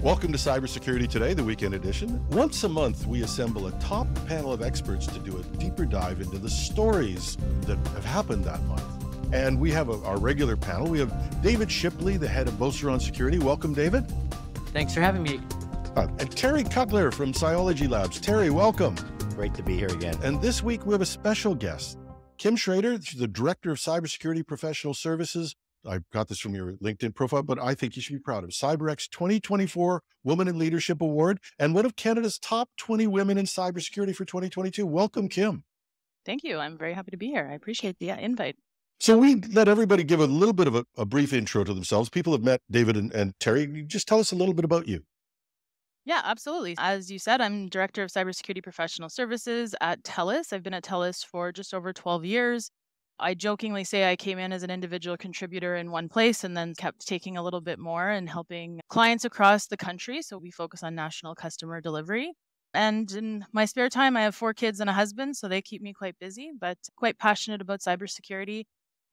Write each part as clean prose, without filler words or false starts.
Welcome to Cybersecurity Today, the weekend edition. Once a month, we assemble a top panel of experts to do a deeper dive into the stories that have happened that month. And we have our regular panel. We have David Shipley, the head of Vulnerabilities Security. Welcome, David. Thanks for having me. And Terry Cutler from Cyology Labs. Terry, welcome. Great to be here again. And this week, we have a special guest, Kim Schreader. She's the Director of Cybersecurity Professional Services. I got this from your LinkedIn profile, but I think you should be proud of CyberX 2024 Women in Leadership Award and one of Canada's top 20 women in cybersecurity for 2022. Welcome, Kim. Thank you. I'm very happy to be here. I appreciate the invite. So we let everybody give a little bit of a brief intro to themselves. People have met David and Terry. Just tell us a little bit about you. Yeah, absolutely. As you said, I'm Director of Cybersecurity Professional Services at TELUS. I've been at TELUS for just over 12 years. I jokingly say I came in as an individual contributor in one place and then kept taking a little bit more and helping clients across the country. So we focus on national customer delivery. And in my spare time, I have 4 kids and a husband, so they keep me quite busy, but quite passionate about cybersecurity.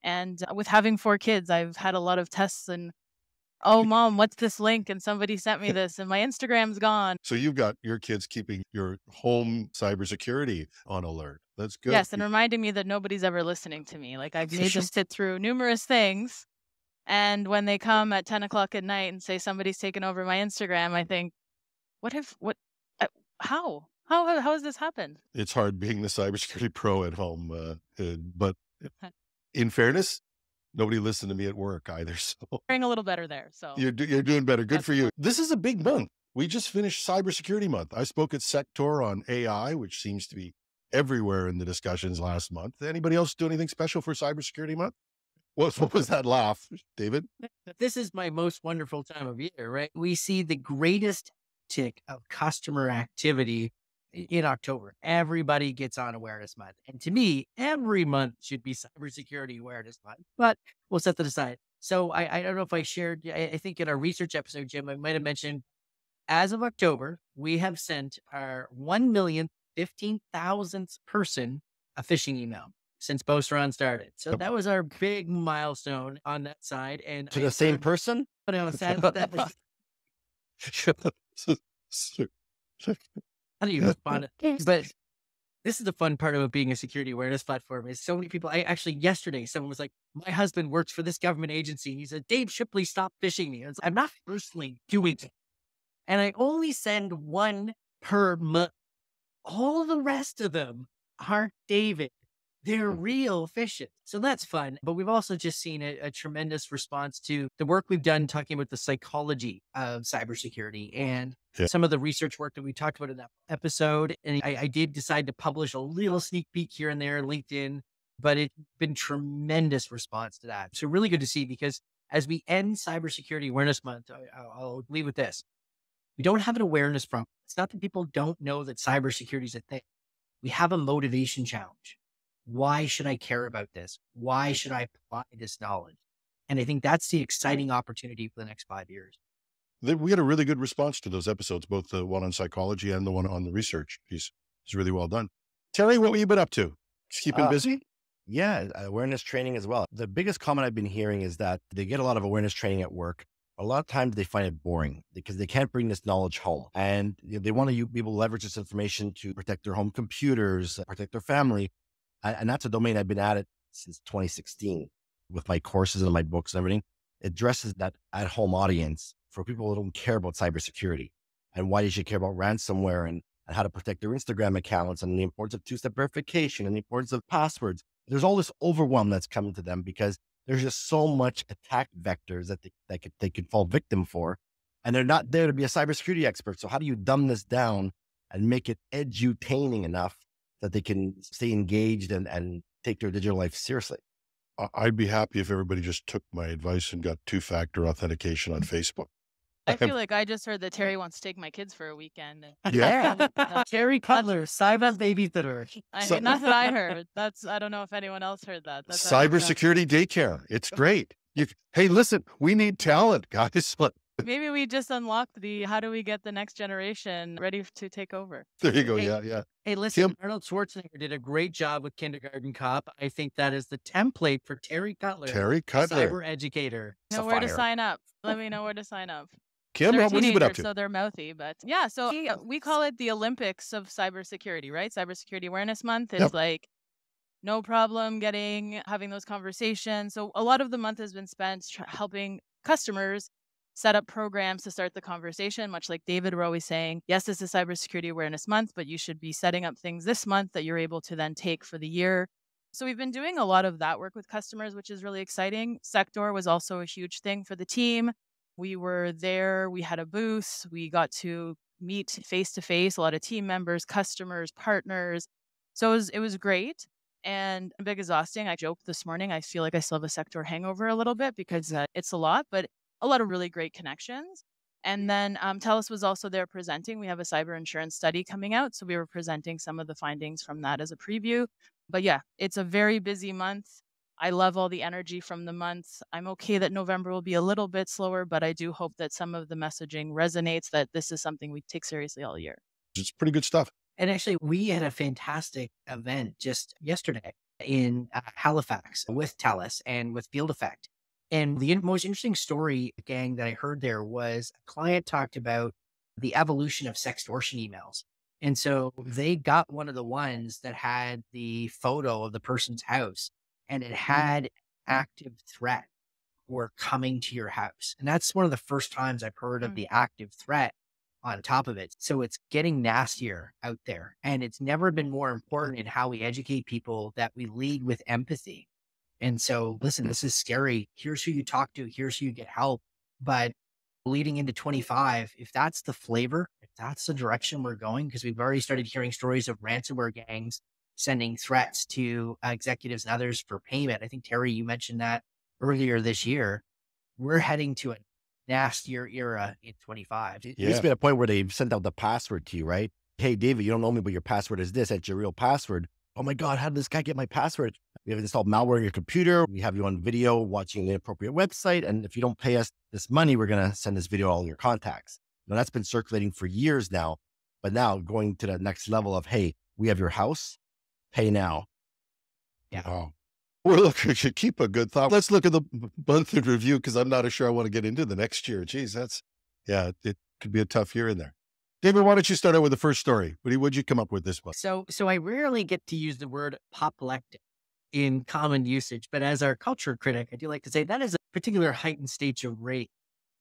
And with having 4 kids, I've had a lot of tests and, oh, Mom, what's this link? And somebody sent me this and my Instagram's gone. So you've got your kids keeping your home cybersecurity on alert. That's good. Yes, and reminding me that nobody's ever listening to me. Like I've made them sit through numerous things. And when they come at 10 o'clock at night and say somebody's taken over my Instagram, I think, how has this happened? It's hard being the cybersecurity pro at home. But in fairness, nobody listened to me at work either. So Doing a little better there. So you're doing better. Good for you. This is a big month. We just finished Cybersecurity Month. I spoke at Sector on AI, which seems to be everywhere in the discussions last month. Anybody else do anything special for Cybersecurity Month? What was that laugh, David? This is my most wonderful time of year, right? We see the greatest tick of customer activity in October. Everybody gets on Awareness Month. And to me, every month should be Cybersecurity Awareness Month, but we'll set that aside. So I don't know if I shared, I think in our research episode, Jim, I might have mentioned, as of October, we have sent our 1,015,000th person a phishing email since Postron started. So that was our big milestone on that side. And to the same person? But on the side, how do you respond? But this is the fun part about being a security awareness platform is so many people. Yesterday, someone was like, my husband works for this government agency. He said, Dave Shipley, stop phishing me. I'm not personally doing it. And I only send one per month. All the rest of them aren't David. They're real fishes. So that's fun. But we've also just seen a tremendous response to the work we've done talking about the psychology of cybersecurity and some of the research work that we talked about in that episode. And I did decide to publish a little sneak peek here and there on LinkedIn, but it's been tremendous response to that. So really good to see, because as we end Cybersecurity Awareness Month, I'll leave with this. We don't have an awareness problem. It's not that people don't know that cybersecurity is a thing. We have a motivation challenge. Why should I care about this? Why should I apply this knowledge? And I think that's the exciting opportunity for the next 5 years. We had a really good response to those episodes, both the one on psychology and the one on the research piece. It's really well done. Terry, what have you been up to? Just keeping busy? Yeah, awareness training as well. The biggest comment I've been hearing is that they get a lot of awareness training at work. A lot of times they find it boring because they can't bring this knowledge home. And they want to be able to leverage this information to protect their home computers, protect their family. And that's a domain I've been at it since 2016 with my courses and my books and everything. It addresses that at-home audience for people who don't care about cybersecurity and why they should care about ransomware and how to protect their Instagram accounts and the importance of 2-step verification and the importance of passwords. There's all this overwhelm that's coming to them because there's just so much attack vectors that they could fall victim for, and they're not there to be a cybersecurity expert. So how do you dumb this down and make it edutaining enough that they can stay engaged and take their digital life seriously? I'd be happy if everybody just took my advice and got 2-factor authentication on Facebook. I feel like I just heard that Terry wants to take my kids for a weekend. Yeah. Terry Cutler, cyber babysitter. Not that I heard. I don't know if anyone else heard that. Cybersecurity daycare. It's great. Hey, listen, we need talent, guys. Maybe we just unlocked how do we get the next generation ready to take over? There you go. Yeah. Hey, listen, Kim? Arnold Schwarzenegger did a great job with Kindergarten Cop. I think that is the template for Terry Cutler. Terry Cutler. Cyber educator. Know where to sign up. Let me know where to sign up. Kim, They're what have you been up teenagers, to? so they're mouthy. But yeah, so we call it the Olympics of cybersecurity, right? Cybersecurity Awareness Month is Yep. like no problem having those conversations. So a lot of the month has been spent helping customers set up programs to start the conversation, much like David, we're always saying, yes, this is Cybersecurity Awareness Month, but you should be setting up things this month that you're able to then take for the year. So we've been doing a lot of that work with customers, which is really exciting. Sector was also a huge thing for the team. We were there, we had a booth, we got to meet face to face, a lot of team members, customers, partners. So it was great and a bit exhausting. I joked this morning, I feel like I still have a Sector hangover a little bit because it's a lot, but a lot of really great connections. And then TELUS was also there presenting. We have a cyber insurance study coming out. So we were presenting some of the findings from that as a preview. But yeah, it's a very busy month. I love all the energy from the month. I'm okay that November will be a little bit slower, but I do hope that some of the messaging resonates, that this is something we take seriously all year. It's pretty good stuff. And actually, we had a fantastic event just yesterday in Halifax with TELUS and with Field Effect. And the most interesting story, gang, that I heard there was a client talked about the evolution of sextortion emails. And so they got one of the ones that had the photo of the person's house and it had active threat or coming to your house. And that's one of the first times I've heard of the active threat on top of it. So it's getting nastier out there. And it's never been more important in how we educate people that we lead with empathy. And so, listen, this is scary. Here's who you talk to. Here's who you get help. But leading into 25, if that's the flavor, if that's the direction we're going, because we've already started hearing stories of ransomware gangs sending threats to executives and others for payment. I think, Terry, you mentioned that earlier this year. We're heading to a nastier era in 25. It used to be at a point where they sent out the password to you, right? Hey, David, you don't know me, but your password is this. That's your real password. Oh my God, how did this guy get my password? We have installed malware on your computer. We have you on video watching the inappropriate website. And if you don't pay us this money, we're going to send this video to all your contacts. Now, that's been circulating for years now. But now going to the next level of, hey, we have your house, pay now. Yeah. Oh. Well, look, we should keep a good thought. Let's look at the month in review because I'm not sure I want to get into the next year. Geez, it could be a tough year in there. David, why don't you start out with the first story? What'd you come up with this one? So I rarely get to use the word apoplectic in common usage, but as our culture critic, I do like to say that is a particular heightened stage of rage.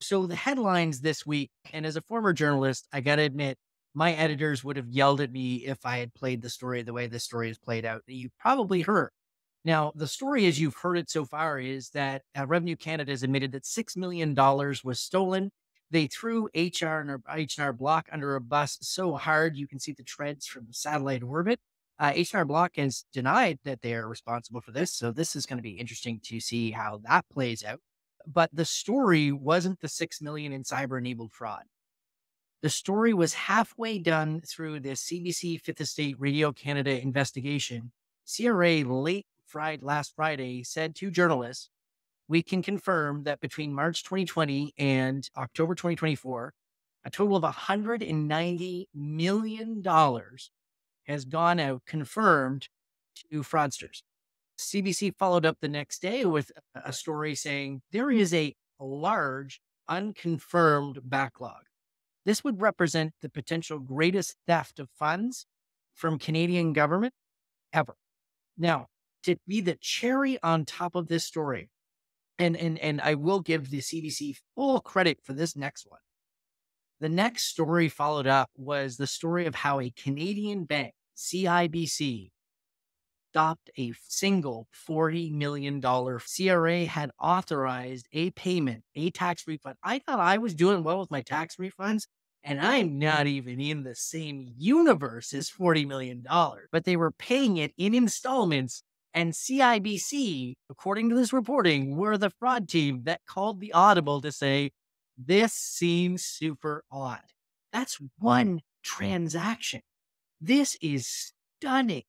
So the headlines this week, and as a former journalist, I got to admit, my editors would have yelled at me if I had played the story the way the story is played out that you probably heard. Now, the story as you've heard it so far is that Revenue Canada has admitted that $6 million was stolen. They threw H&R Block under a bus so hard you can see the treads from the satellite orbit. H&R Block has denied that they are responsible for this. So this is going to be interesting to see how that plays out. But the story wasn't the $6 million in cyber-enabled fraud. The story was halfway done through the CBC Fifth Estate Radio Canada investigation. CRA last Friday said to journalists, we can confirm that between March 2020 and October 2024, a total of $190 million has gone out confirmed to fraudsters. CBC followed up the next day with a story saying there is a large unconfirmed backlog. This would represent the potential greatest theft of funds from Canadian government ever. Now, to be the cherry on top of this story, and I will give the CBC full credit for this next one. The next story followed up was the story of how a Canadian bank, CIBC, stopped a single $40 million. CRA had authorized a payment, a tax refund. I thought I was doing well with my tax refunds, and I'm not even in the same universe as $40 million. But they were paying it in installments. And CIBC, according to this reporting, were the fraud team that called the audible to say, this seems super odd. That's one transaction. This is stunning.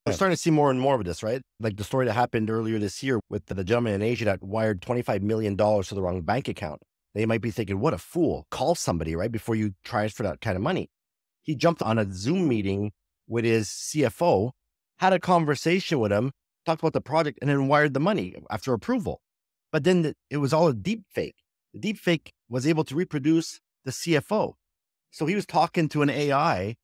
We're starting to see more and more of this, right? Like the story that happened earlier this year with the gentleman in Asia that wired $25 million to the wrong bank account. They might be thinking, what a fool. Call somebody, right? Before you transfer that kind of money. He jumped on a Zoom meeting with his CFO, had a conversation with him, talked about the project, and then wired the money after approval. But then it was all a deep fake. The deep fake was able to reproduce the CFO. So he was talking to an AI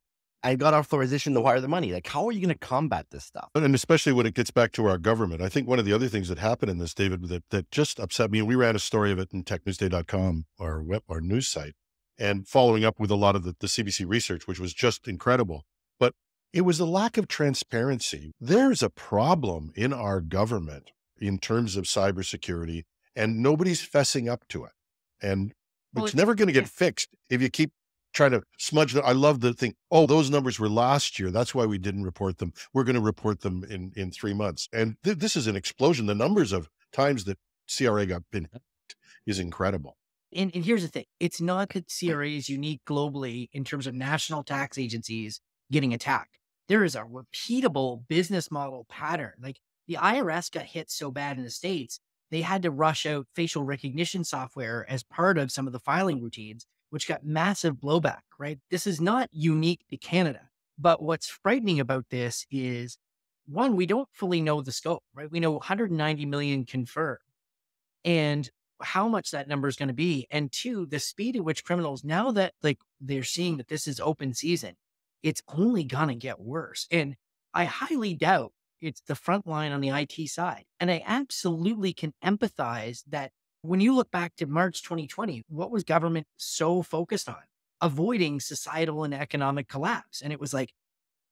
and got authorization to wire the money. Like, how are you going to combat this stuff? And especially when it gets back to our government. I think one of the other things that happened in this, David, that just upset me, and we ran a story of it in technewsday.com, our news site, and following up with a lot of the CBC research, which was just incredible. But it was the lack of transparency. There's a problem in our government in terms of cybersecurity, and nobody's fessing up to it. And it's never going to get fixed if you keep trying to smudge that. I love the thing. Oh, those numbers were last year. That's why we didn't report them. We're going to report them in 3 months. And this is an explosion. The numbers of times that CRA got been hacked is incredible. And here's the thing. It's not that CRA is unique globally in terms of national tax agencies getting attacked. There is a repeatable business model pattern. Like the IRS got hit so bad in the States, they had to rush out facial recognition software as part of some of the filing routines, which got massive blowback, right? This is not unique to Canada. But what's frightening about this is, one, we don't fully know the scope, right? We know 190 million confirmed and how much that number is going to be. And two, the speed at which criminals, now that like they're seeing that this is open season, it's only going to get worse. And I highly doubt it's the front line on the IT side. And I absolutely can empathize that when you look back to March 2020, what was government so focused on? Avoiding societal and economic collapse. And it was like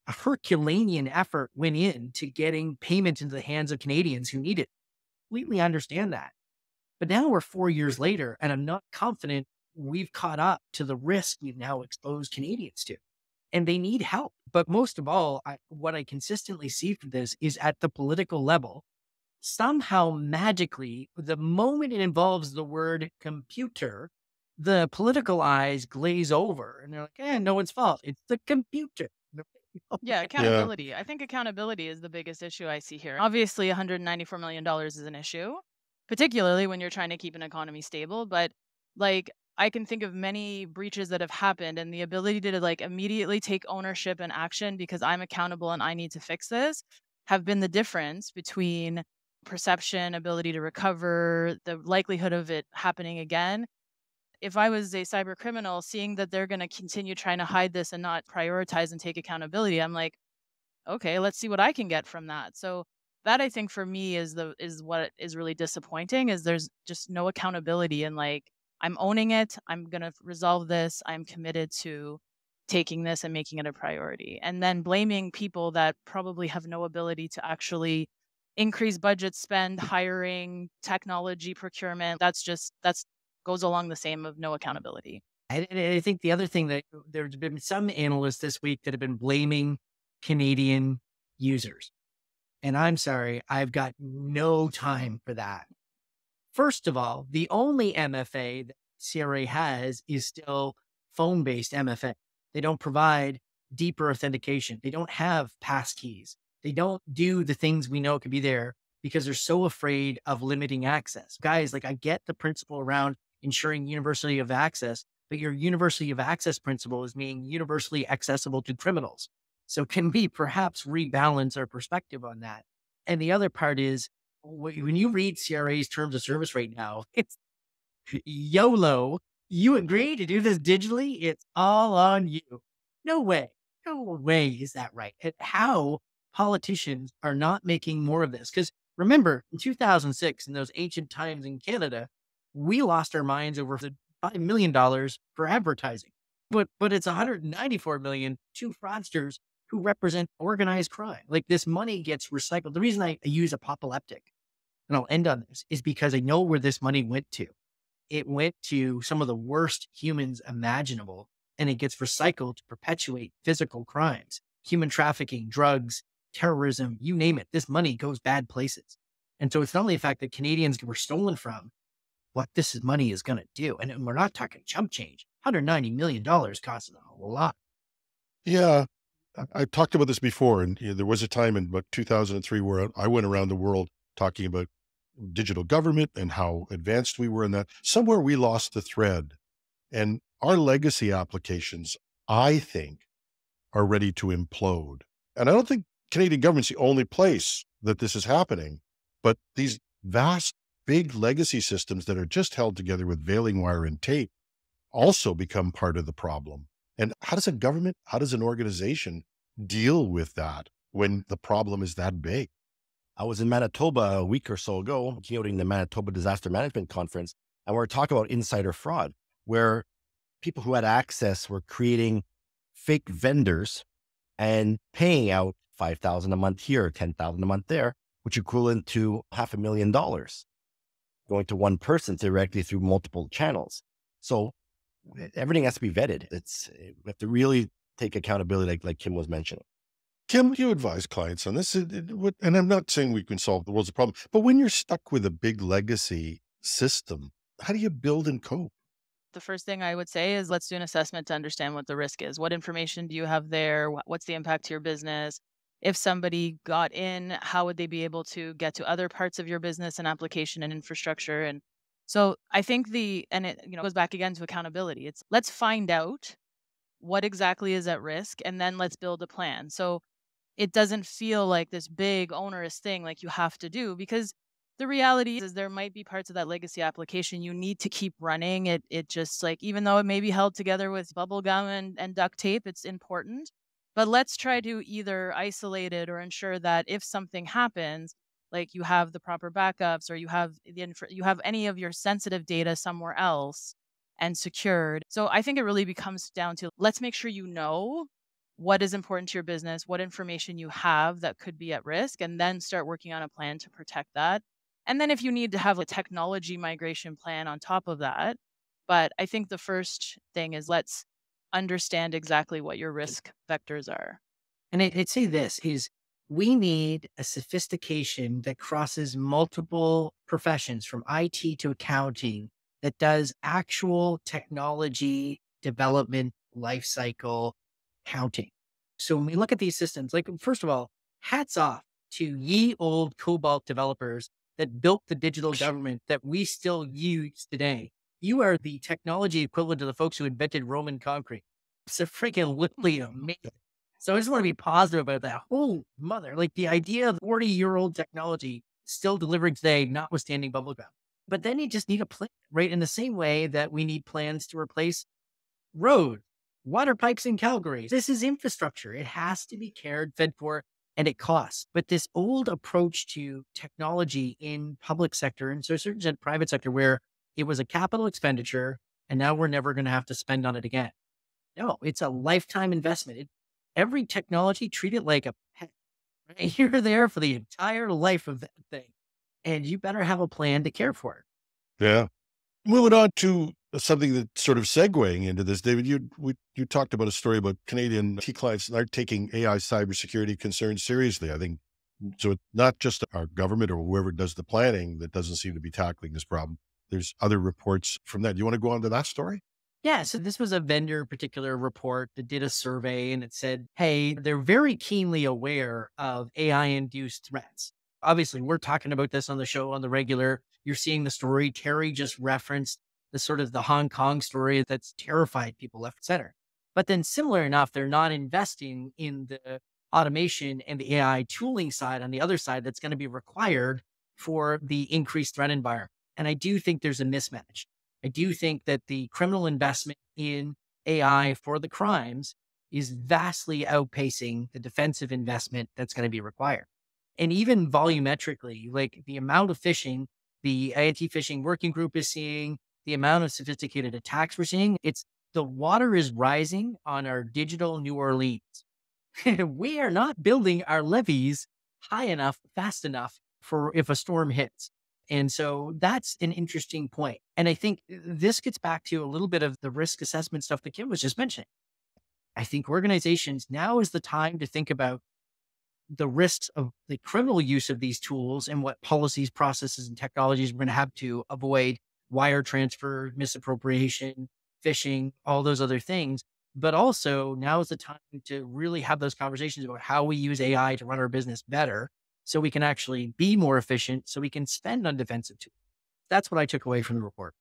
a Herculean effort went into getting payment into the hands of Canadians who need it. Completely understand that. But now we're 4 years later, and I'm not confident we've caught up to the risk we've now exposed Canadians to. And they need help. But most of all, what I consistently see from this is at the political level, somehow magically, the moment it involves the word computer, the political eyes glaze over and they're like, no one's fault. It's the computer. Yeah, accountability. Yeah. I think accountability is the biggest issue I see here. Obviously, $194 million is an issue, particularly when you're trying to keep an economy stable. But like, I can think of many breaches that have happened, and the ability to like immediately take ownership and action because I'm accountable and I need to fix this have been the difference between perception, ability to recover, the likelihood of it happening again. If I was a cyber criminal, seeing that they're going to continue trying to hide this and not prioritize and take accountability, I'm like, okay, let's see what I can get from that. So that I think for me is what is really disappointing, is there's just no accountability, and like, I'm owning it. I'm going to resolve this. I'm committed to taking this and making it a priority. And then blaming people that probably have no ability to actually increase budget spend, hiring, technology procurement. That's goes along the same of no accountability. And I think the other thing that there's been some analysts this week that have been blaming Canadian users. And I'm sorry, I've got no time for that. First of all, the only MFA that CRA has is still phone-based MFA. They don't provide deeper authentication. They don't have passkeys. They don't do the things we know could be there because they're so afraid of limiting access. Guys, like I get the principle around ensuring universally of access, but your universally of access principle is being universally accessible to criminals. So can we perhaps rebalance our perspective on that? And the other part is, when you read CRA's terms of service right now, it's YOLO. You agree to do this digitally? It's all on you. No way is that right. And how politicians are not making more of this. Because remember, in 2006, in those ancient times in Canada, we lost our minds over the $5 million for advertising. But it's $194 million to fraudsters who represent organized crime. Like this money gets recycled. The reason I use apocalyptic, and I'll end on this, is because I know where this money went to. It went to some of the worst humans imaginable, and it gets recycled to perpetuate physical crimes, human trafficking, drugs, terrorism, you name it. This money goes bad places. And so it's not only the fact that Canadians were stolen from, what this money is going to do. And we're not talking chump change. $190 million costs a whole lot. Yeah. I talked about this before, and there was a time in about 2003 where I went around the world talking about digital government and how advanced we were in that. Somewhere we lost the thread, and our legacy applications, I think, are ready to implode. And I don't think Canadian government's the only place that this is happening, but these vast, big legacy systems that are just held together with baling wire and tape also become part of the problem. And how does a government, how does an organization deal with that when the problem is that big? I was in Manitoba a week or so ago, keynoting the Manitoba Disaster Management Conference, and we were talking about insider fraud, where people who had access were creating fake vendors and paying out $5,000 a month here, $10,000 a month there, which equivalent to $500,000 going to one person directly through multiple channels. So everything has to be vetted. We have to really take accountability, like Kim was mentioning. Kim, you advise clients on this, and I'm not saying we can solve the world's problem, but when you're stuck with a big legacy system, how do you build and cope? The first thing I would say is let's do an assessment to understand what the risk is. What information do you have there? What's the impact to your business? If somebody got in, how would they be able to get to other parts of your business and application and infrastructure? And so I think it goes back again to accountability. It's let's find out what exactly is at risk and then let's build a plan. So it doesn't feel like this big onerous thing like you have to do, because the reality is there might be parts of that legacy application you need to keep running. It just, like, even though it may be held together with bubble gum and duct tape, it's important. But let's try to either isolate it or ensure that if something happens, like you have the proper backups or you have you have any of your sensitive data somewhere else and secured. So I think it really becomes down to let's make sure you know what is important to your business, what information you have that could be at risk, and then start working on a plan to protect that. And then if you need to have a technology migration plan on top of that. But I think the first thing is let's understand exactly what your risk vectors are. And I'd say this is we need a sophistication that crosses multiple professions from IT to accounting that does actual technology development lifecycle counting. So when we look at these systems, like, first of all, hats off to ye old COBOL developers that built the digital government that we still use today. You are the technology equivalent to the folks who invented Roman concrete. It's a freaking literally amazing. So I just want to be positive about that. Oh, mother, like the idea of 40-year-old technology still delivering today, notwithstanding bubblegum. But then you just need a plan, right? In the same way that we need plans to replace roads, water pipes in Calgary. This is infrastructure. It has to be cared, fed for, and it costs. But this old approach to technology in public sector and so certain private sector where it was a capital expenditure and now we're never going to have to spend on it again. No, it's a lifetime investment. Every technology, treat it like a pet. Right? You're there for the entire life of that thing. And you better have a plan to care for it. Yeah. Moving on to something that's sort of segueing into this, David, you talked about a story about Canadian IT clients that aren't taking AI cybersecurity concerns seriously. I think so. It's not just our government or whoever does the planning that doesn't seem to be tackling this problem. There's other reports from that. Do you want to go on to that story? Yeah, so this was a vendor particular report that did a survey and it said, hey, they're very keenly aware of AI-induced threats. Obviously, we're talking about this on the show on the regular. You're seeing the story. Terry just referenced the sort of the Hong Kong story that's terrified people left and center. But then similar enough, they're not investing in the automation and the AI tooling side on the other side that's going to be required for the increased threat environment. And I do think there's a mismatch. I do think that the criminal investment in AI for the crimes is vastly outpacing the defensive investment that's going to be required. And even volumetrically, like the amount of phishing, the anti-phishing working group is seeing, the amount of sophisticated attacks we're seeing, the water is rising on our digital New Orleans. We are not building our levees high enough, fast enough for if a storm hits. And so that's an interesting point. And I think this gets back to a little bit of the risk assessment stuff that Kim was just mentioning. I think organizations, now is the time to think about the risks of the criminal use of these tools and what policies, processes, and technologies we're going to have to avoid wire transfer, misappropriation, phishing, all those other things. But also now is the time to really have those conversations about how we use AI to run our business better so we can actually be more efficient, so we can spend on defensive tools. That's what I took away from the report.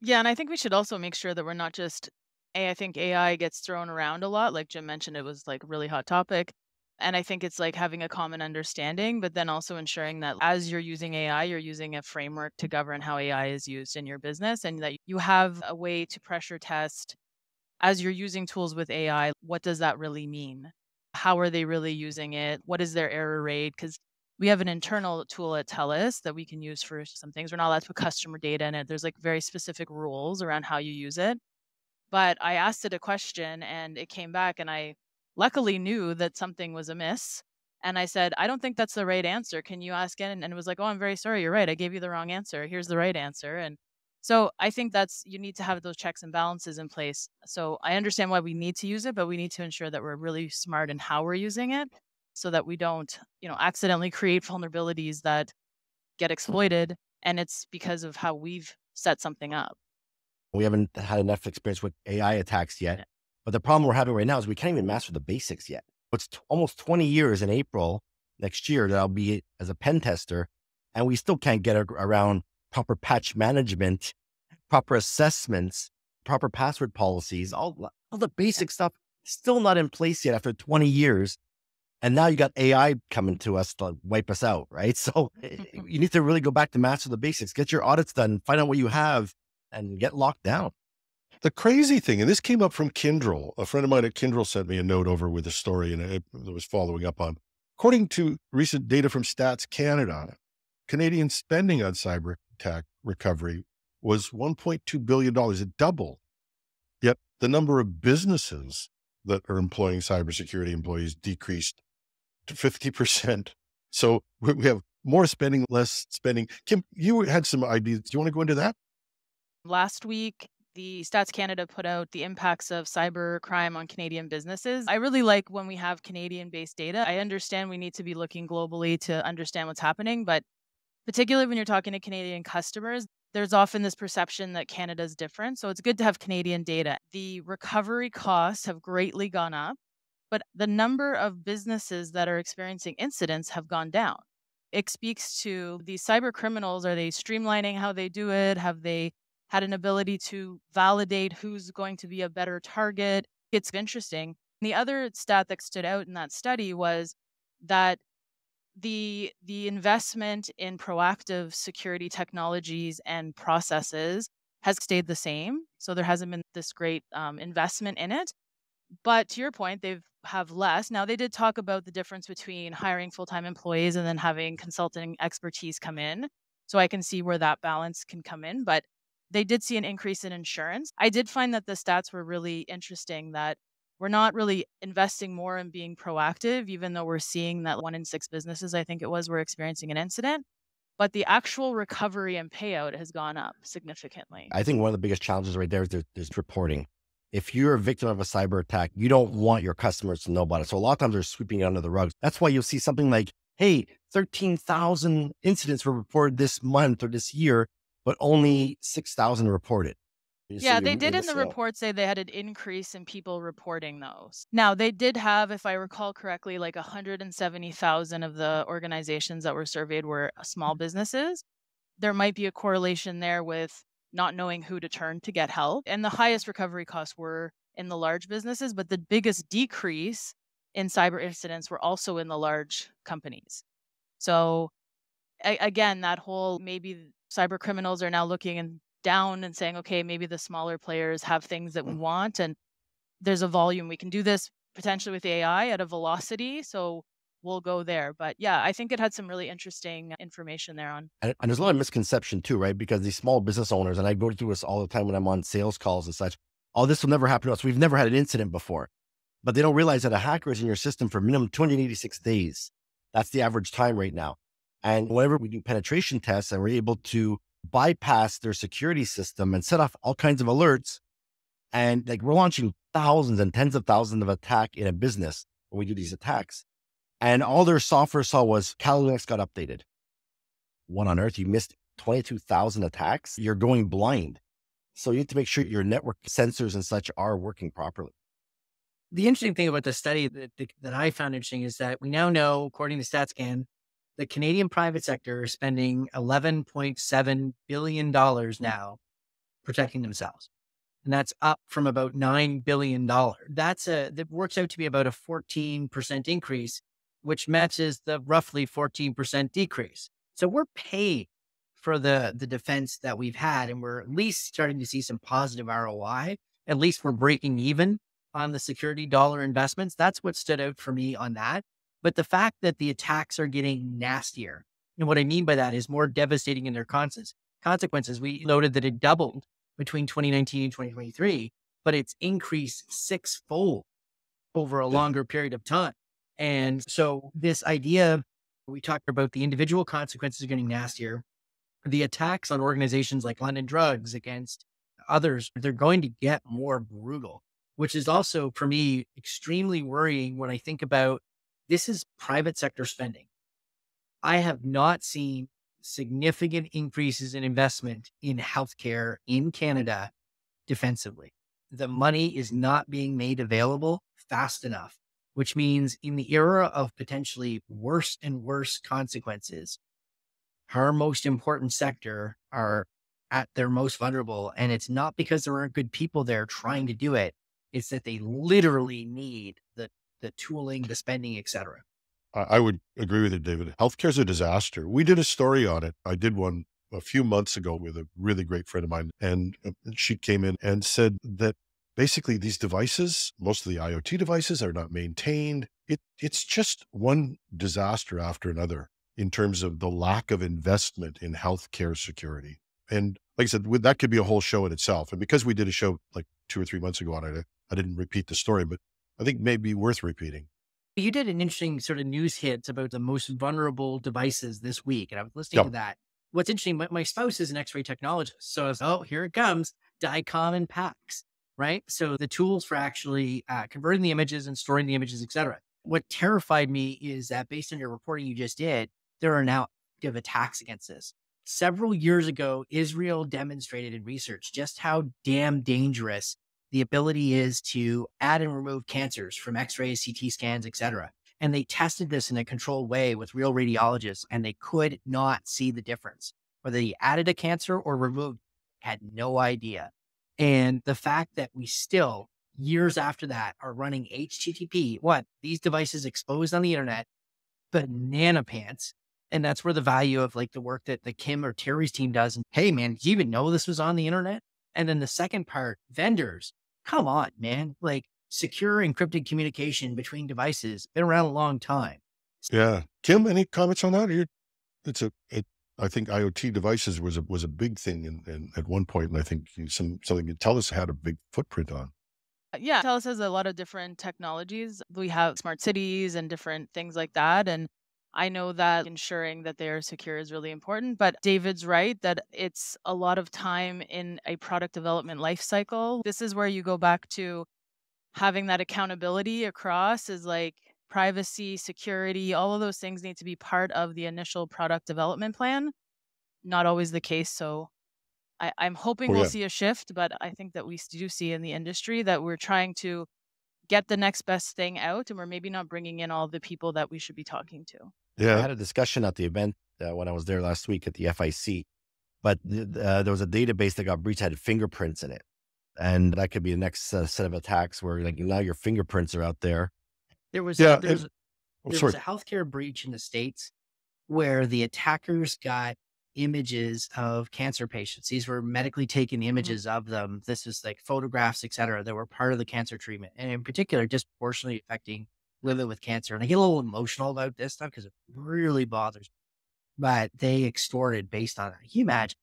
Yeah, and I think we should also make sure that we're not just, I think AI gets thrown around a lot. Like Jim mentioned, it was like a really hot topic. And I think it's like having a common understanding, but then also ensuring that as you're using AI, you're using a framework to govern how AI is used in your business, and that you have a way to pressure test as you're using tools with AI. What does that really mean? How are they really using it? What is their error rate? Because we have an internal tool at TELUS that we can use for some things. We're not allowed to put customer data in it. There's like very specific rules around how you use it. But I asked it a question and it came back, and I luckily knew that something was amiss. And I said, I don't think that's the right answer. Can you ask it? And it was like, oh, I'm very sorry. You're right. I gave you the wrong answer. Here's the right answer. And so I think you need to have those checks and balances in place. So I understand why we need to use it, but we need to ensure that we're really smart in how we're using it so that we don't, accidentally create vulnerabilities that get exploited. And it's because of how we've set something up. We haven't had enough experience with AI attacks yet. But the problem we're having right now is we can't even master the basics yet. It's almost 20 years in April next year that I'll be as a pen tester, and we still can't get around proper patch management, proper assessments, proper password policies, all the basic stuff still not in place yet after 20 years. And now you got AI coming to us to wipe us out, right? So you need to really go back to master the basics, get your audits done, find out what you have, and get locked down. The crazy thing, and this came up from Kyndryl, a friend of mine at Kyndryl sent me a note over with a story and I was following up on. According to recent data from Stats Canada, Canadian spending on cyber attack recovery was $1.2 billion. It doubled. Yet the number of businesses that are employing cybersecurity employees decreased to 50%. So we have more spending, less spending. Kim, you had some ideas. Do you want to go into that? Last week, the Stats Canada put out the impacts of cybercrime on Canadian businesses. I really like when we have Canadian-based data. I understand we need to be looking globally to understand what's happening, but particularly when you're talking to Canadian customers, there's often this perception that Canada's different. So it's good to have Canadian data. The recovery costs have greatly gone up, but the number of businesses that are experiencing incidents have gone down. It speaks to these cyber criminals. Are they streamlining how they do it? Have they had an ability to validate who's going to be a better target? It's interesting. The other stat that stood out in that study was that the investment in proactive security technologies and processes has stayed the same. So there hasn't been this great investment in it. But to your point, they have less. Now, they did talk about the difference between hiring full-time employees and then having consulting expertise come in. So I can see where that balance can come in. But they did see an increase in insurance. I did find that the stats were really interesting, that we're not really investing more in being proactive, even though we're seeing that 1 in 6 businesses, I think it was, were experiencing an incident. But the actual recovery and payout has gone up significantly. I think one of the biggest challenges right there is there's reporting. If you're a victim of a cyber attack, you don't want your customers to know about it. So a lot of times they're sweeping it under the rug. That's why you'll see something like, hey, 13,000 incidents were reported this month or this year, but only 6,000 reported. Yeah, they did in the report say they had an increase in people reporting those. Now, they did have, if I recall correctly, like 170,000 of the organizations that were surveyed were small businesses. There might be a correlation there with not knowing who to turn to get help. And the highest recovery costs were in the large businesses, but the biggest decrease in cyber incidents were also in the large companies. So again, that whole, maybe cyber criminals are now looking down and saying, okay, maybe the smaller players have things that we want, and there's a volume. We can do this potentially with AI at a velocity. So we'll go there. But yeah, I think it had some really interesting information there on. And there's a lot of misconception too, right? Because these small business owners, and I go through this all the time when I'm on sales calls and such, oh, this will never happen to us. We've never had an incident before. But they don't realize that a hacker is in your system for minimum 286 days. That's the average time right now. And whenever we do penetration tests and we're able to bypass their security system and set off all kinds of alerts, and like we're launching thousands and tens of thousands of attacks in a business when we do these attacks. And all their software saw was Kali Linux got updated. What on earth? You missed 22,000 attacks? You're going blind. So you need to make sure your network sensors and such are working properly. The interesting thing about the study that I found interesting is that we now know, according to StatsCan, the Canadian private sector is spending $11.7 billion now protecting themselves. And that's up from about $9 billion. That works out to be about a 14% increase which matches the roughly 14% decrease. So we're paying for the defense that we've had, and we're at least starting to see some positive ROI. At least we're breaking even on the security dollar investments. That's what stood out for me on that. But the fact that the attacks are getting nastier, and what I mean by that is more devastating in their consequences. We noted that it doubled between 2019 and 2023, but it's increased sixfold over a longer period of time. And so this idea, we talked about the individual consequences getting nastier, the attacks on organizations like London Drugs against others, they're going to get more brutal, which is also for me extremely worrying when I think about this is private sector spending. I have not seen significant increases in investment in healthcare in Canada defensively. The money is not being made available fast enough, which means in the era of potentially worse and worse consequences, our most important sector are at their most vulnerable. And it's not because there aren't good people there trying to do it. It's that they literally need the tooling, the spending, et cetera. I would agree with you, David. Healthcare is a disaster. We did a story on it. I did one a few months ago with a really great friend of mine. And she came in and said that basically these devices, most of the IoT devices are not maintained. It's just one disaster after another in terms of the lack of investment in healthcare security. And like I said, that could be a whole show in itself. And because we did a show like 2 or 3 months ago on it, I didn't repeat the story, but I think maybe worth repeating. You did an interesting sort of news hits about the most vulnerable devices this week. And I was listening to that. What's interesting, my spouse is an X-ray technologist. So I was, oh, here it comes, DICOM and PACS, right? So the tools for actually converting the images and storing the images, et cetera. What terrified me is that based on your reporting you just did, there are now active attacks against this. Several years ago, Israel demonstrated in research just how damn dangerous the ability is to add and remove cancers from X-rays, CT scans, et cetera. And they tested this in a controlled way with real radiologists, and they could not see the difference. Whether they added a cancer or removed, had no idea. And the fact that we still, years after that, are running HTTP, these devices exposed on the internet, banana pants. And that's where the value of like the work that the Kim or Terry's team does. And hey, man, do you even know this was on the internet? And then the second part, vendors, come on, man, like secure encrypted communication between devices, been around a long time. Yeah. Kim, any comments on that? I think IoT devices was a big thing in at one point. And I think something you tell us had a big footprint on. Yeah, TELUS has a lot of different technologies. We have smart cities and different things like that. And I know that ensuring that they are secure is really important, but David's right that it's a lot of time in a product development life cycle. This is where you go back to having that accountability across is like privacy, security, all of those things need to be part of the initial product development plan. Not always the case. So I'm hoping we'll see a shift, but I think that we do see in the industry that we're trying to get the next best thing out and we're maybe not bringing in all the people that we should be talking to. Yeah. I had a discussion at the event when I was there last week at the FIC, but there was a database that got breached, had fingerprints in it. And that could be the next set of attacks where like now your fingerprints are out there. There was a sorry. healthcare breach in the States where the attackers got images of cancer patients. These were medically taken images of them. This is like photographs, et cetera, that were part of the cancer treatment. And in particular, disproportionately affecting women with cancer. And I get a little emotional about this stuff because it really bothers me. But they extorted based on that. Can you imagine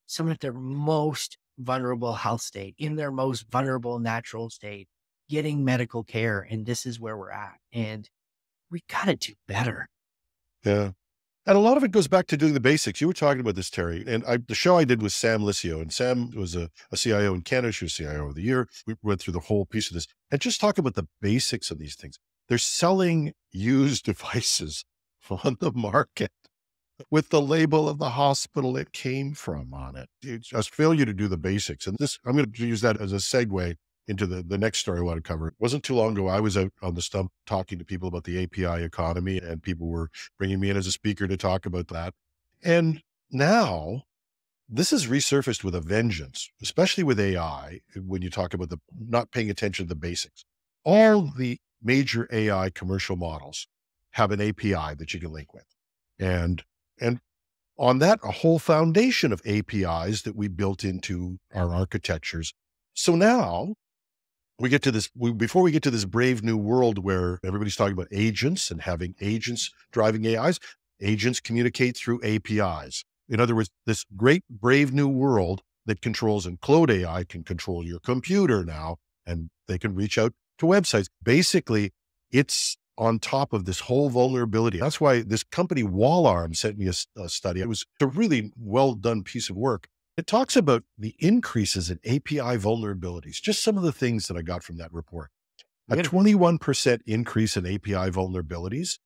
someone at their most vulnerable health state, in their most vulnerable natural state, getting medical care? And this is where we're at. And we got to do better. Yeah. And a lot of it goes back to doing the basics. You were talking about this, Terry, and the show I did with Sam Licio, and Sam was a CIO in Canada. She was CIO of the year. We went through the whole piece of this and just talk about the basics of these things. They're selling used devices on the market with the label of the hospital it came from on it. It's just failure to do the basics. And this, I'm going to use that as a segue into the next story I want to cover. It wasn't too long ago, I was out on the stump talking to people about the API economy, and people were bringing me in as a speaker to talk about that. And now this is resurfaced with a vengeance, especially with AI, when you talk about the not paying attention to the basics. All the major AI commercial models have an API that you can link with. And on that, a whole foundation of APIs that we built into our architectures. So now we get to this, before we get to this brave new world where everybody's talking about agents and having agents driving AIs, agents communicate through APIs. In other words, this great brave new world that controls, and Claude AI can control your computer now, and they can reach out to websites. Basically, it's on top of this whole vulnerability. That's why this company Wallarm sent me a study. It was a really well done piece of work. It talks about the increases in API vulnerabilities, just some of the things that I got from that report. A 21% increase in API vulnerabilities,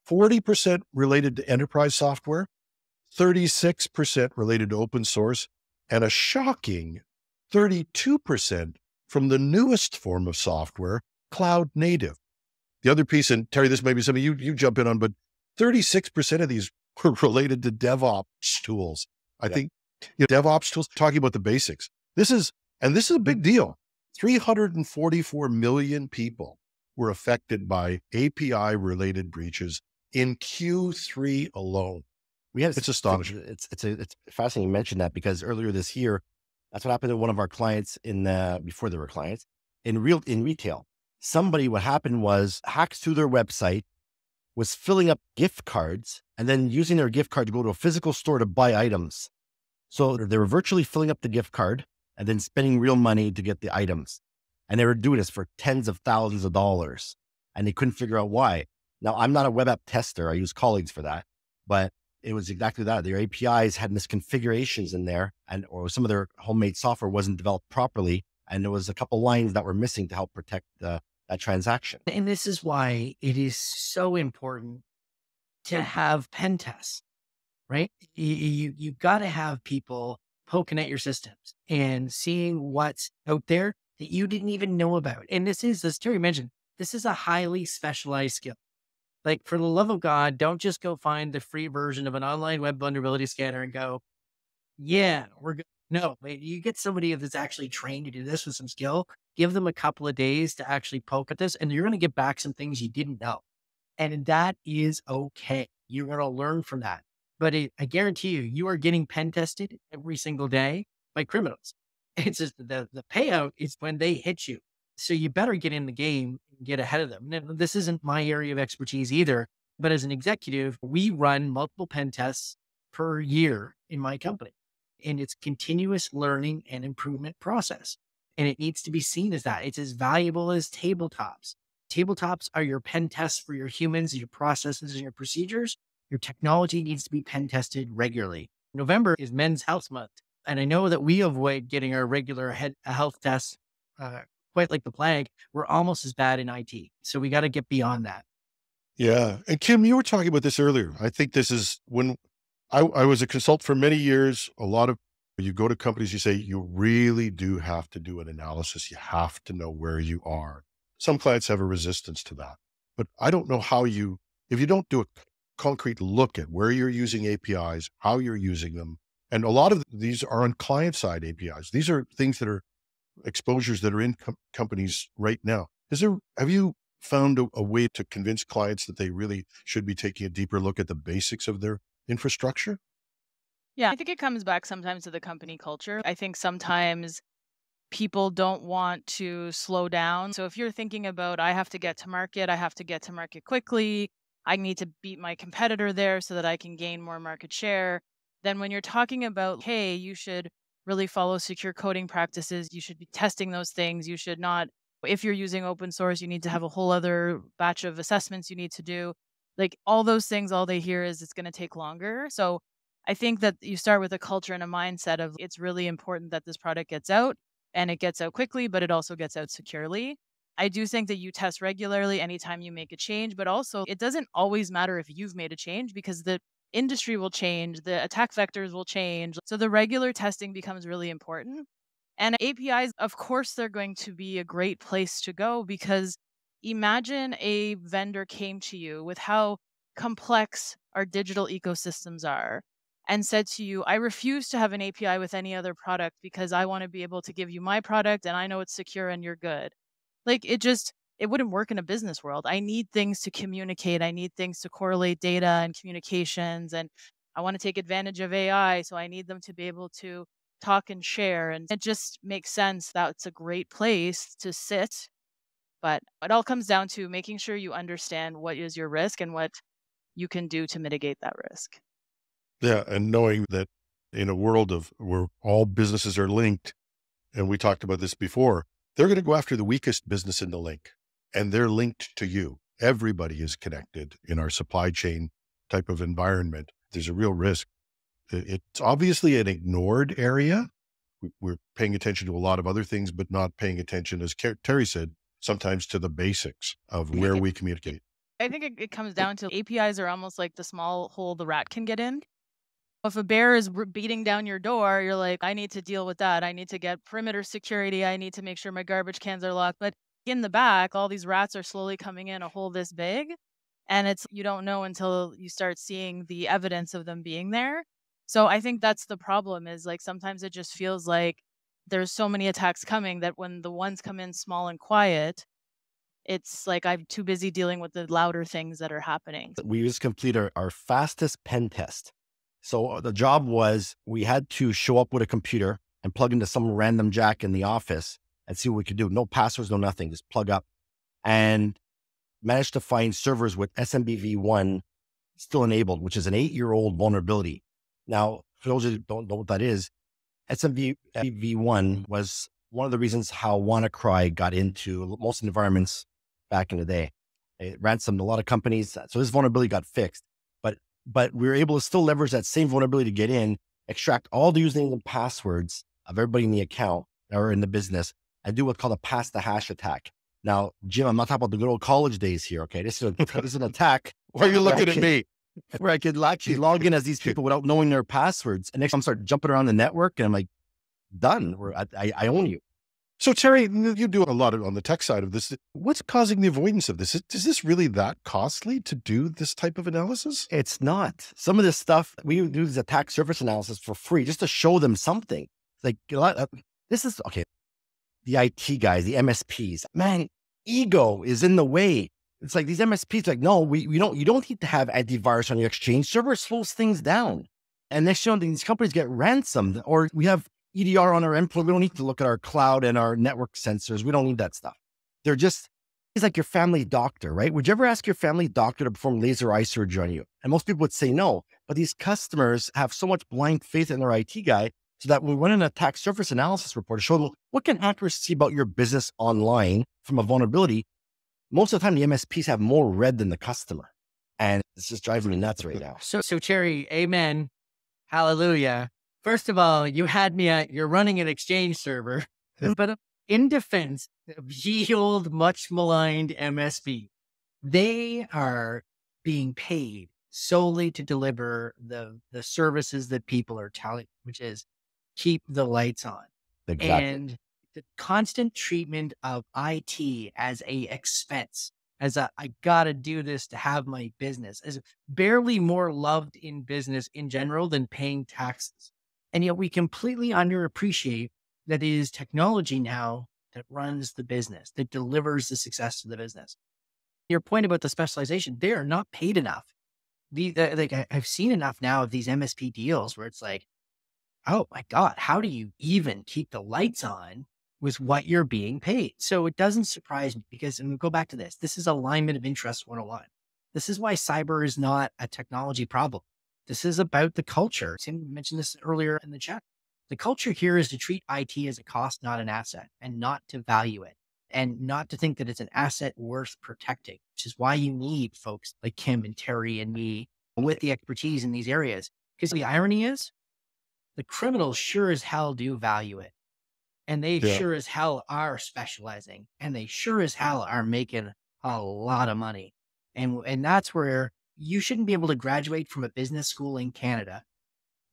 40% related to enterprise software, 36% related to open source, and a shocking 32% from the newest form of software, cloud native. The other piece, and Terry, this may be something you jump in on, but 36% of these were related to DevOps tools. I think DevOps tools, talking about the basics. This is a big deal. 344 million people were affected by API related breaches in Q3 alone. It's astonishing. It's fascinating you mentioned that, because earlier this year, that's what happened to one of our clients before they were clients in retail. What happened was hacked through their website, was filling up gift cards, and then using their gift card to go to a physical store to buy items. So they were virtually filling up the gift card and then spending real money to get the items. And they were doing this for tens of thousands of dollars, and they couldn't figure out why. Now, I'm not a web app tester. I use colleagues for that, but it was exactly that. Their APIs had misconfigurations in there, or some of their homemade software wasn't developed properly. And there was a couple lines that were missing to help protect that transaction. And this is why it is so important to have pen tests, right? You got to have people poking at your systems and seeing what's out there that you didn't even know about. And this is, as Terry mentioned, this is a highly specialized skill. Like, for the love of God, don't just go find the free version of an online web vulnerability scanner and go, yeah, we're good. No, you get somebody that's actually trained to do this with some skill, give them a couple of days to actually poke at this, and you're going to get back some things you didn't know. And that is okay. You're going to learn from that. But I guarantee you are getting pen tested every single day by criminals. It's just the payout is when they hit you. So you better get in the game and get ahead of them. Now, this isn't my area of expertise either, but as an executive, we run multiple pen tests per year in my company. And it's continuous learning and improvement process. And it needs to be seen as that. It's as valuable as tabletops. Tabletops are your pen tests for your humans, your processes, and your procedures. Your technology needs to be pen tested regularly. November is Men's Health Month. And I know that we avoid getting our regular health tests quite like the plague. We're almost as bad in IT. So we got to get beyond that. Yeah. And Kim, you were talking about this earlier. I think this is when I was a consultant for many years. You go to companies, you say, you really do have to do an analysis. You have to know where you are. Some clients have a resistance to that, but I don't know if you don't do a concrete look at where you're using APIs, how you're using them. And a lot of these are on client side APIs. These are things that are exposures that are in companies right now. Have you found a way to convince clients that they really should be taking a deeper look at the basics of their infrastructure? Yeah, I think it comes back sometimes to the company culture. I think sometimes people don't want to slow down. So if you're thinking about, I have to get to market quickly, I need to beat my competitor there so that I can gain more market share, then when you're talking about, hey, you should really follow secure coding practices, you should be testing those things, you should not, if you're using open source, you need to have a whole other batch of assessments you need to do. Like, all those things, all they hear is it's going to take longer. So I think that you start with a culture and a mindset of, it's really important that this product gets out, and it gets out quickly, but it also gets out securely. I do think that you test regularly anytime you make a change, but also it doesn't always matter if you've made a change, because the industry will change, the attack vectors will change. So the regular testing becomes really important. And APIs, of course, they're going to be a great place to go, because imagine a vendor came to you with how complex our digital ecosystems are and said to you, I refuse to have an API with any other product because I want to be able to give you my product and I know it's secure and you're good. Like, it wouldn't work in a business world. I need things to communicate. I need things to correlate data and communications. And I want to take advantage of AI. So I need them to be able to talk and share. And it just makes sense that it's a great place to sit. But it all comes down to making sure you understand what is your risk and what you can do to mitigate that risk. Yeah. And knowing that in a world of where all businesses are linked, and we talked about this before, they're going to go after the weakest business in the link, and they're linked to you. Everybody is connected in our supply chain type of environment. There's a real risk. It's obviously an ignored area. We're paying attention to a lot of other things, but not paying attention, as Terry said, sometimes to the basics of where we communicate. I think it comes down to APIs are almost like the small hole the rat can get in. If a bear is beating down your door, you're like, I need to deal with that. I need to get perimeter security. I need to make sure my garbage cans are locked. But in the back, all these rats are slowly coming in a hole this big. And you don't know until you start seeing the evidence of them being there. So I think that's the problem, is like sometimes it just feels like there's so many attacks coming that when the ones come in small and quiet, it's like I'm too busy dealing with the louder things that are happening. We just completed our fastest pen test. So the job was we had to show up with a computer and plug into some random jack in the office and see what we could do. No passwords, no nothing, just plug up, and managed to find servers with SMBv1 still enabled, which is an 8-year-old vulnerability. Now, for those who don't know what that is, SMBv1 was one of the reasons how WannaCry got into most environments back in the day. It ransomed a lot of companies. So this vulnerability got fixed. But we were able to still leverage that same vulnerability to get in, extract all the usernames and passwords of everybody in the account or in the business, and do what's called a pass the hash attack. Now, Jim, I'm not talking about the good old college days here, okay? This is an attack. Why are you looking at me? Where I could actually log in as these people without knowing their passwords. And next time I start jumping around the network and I'm like, done. I own you. So Terry, you do a lot on the tech side of this. What's causing the avoidance of this? Is this really that costly to do this type of analysis? It's not. Some of this stuff, we do this attack surface analysis for free just to show them something. Like this is, okay, the IT guys, the MSPs, man, ego is in the way. It's like these MSPs like, no, you don't need to have antivirus on your Exchange server. It slows things down. And next thing you know, these companies get ransomed, or we have EDR on our endpoint. We don't need to look at our cloud and our network sensors. We don't need that stuff. It's like your family doctor, right? Would you ever ask your family doctor to perform laser eye surgery on you? And most people would say no, but these customers have so much blind faith in their IT guy, so that when we run an attack surface analysis report to show them what can hackers see about your business online from a vulnerability, most of the time the MSPs have more red than the customer. And it's just driving me nuts right now. So Terry, amen. Hallelujah. First of all, you had me at, you're running an Exchange server, but in defense of ye old, much maligned MSP, they are being paid solely to deliver the services that people are telling, which is keep the lights on. Exactly. And the constant treatment of IT as a expense, as I gotta do this to have my business, is barely more loved in business in general than paying taxes. And yet we completely underappreciate that it is technology now that runs the business, that delivers the success to the business. Your point about the specialization, they are not paid enough. I've seen enough now of these MSP deals where it's like, oh my God, how do you even keep the lights on with what you're being paid? So it doesn't surprise me because, and we'll go back to this is alignment of interest 101. This is why cyber is not a technology problem. This is about the culture. Tim mentioned this earlier in the chat. The culture here is to treat IT as a cost, not an asset, and not to value it, and not to think that it's an asset worth protecting, which is why you need folks like Kim and Terry and me with the expertise in these areas. Because the irony is, the criminals sure as hell do value it. And they sure as hell are specializing, and they sure as hell are making a lot of money. And that's where you shouldn't be able to graduate from a business school in Canada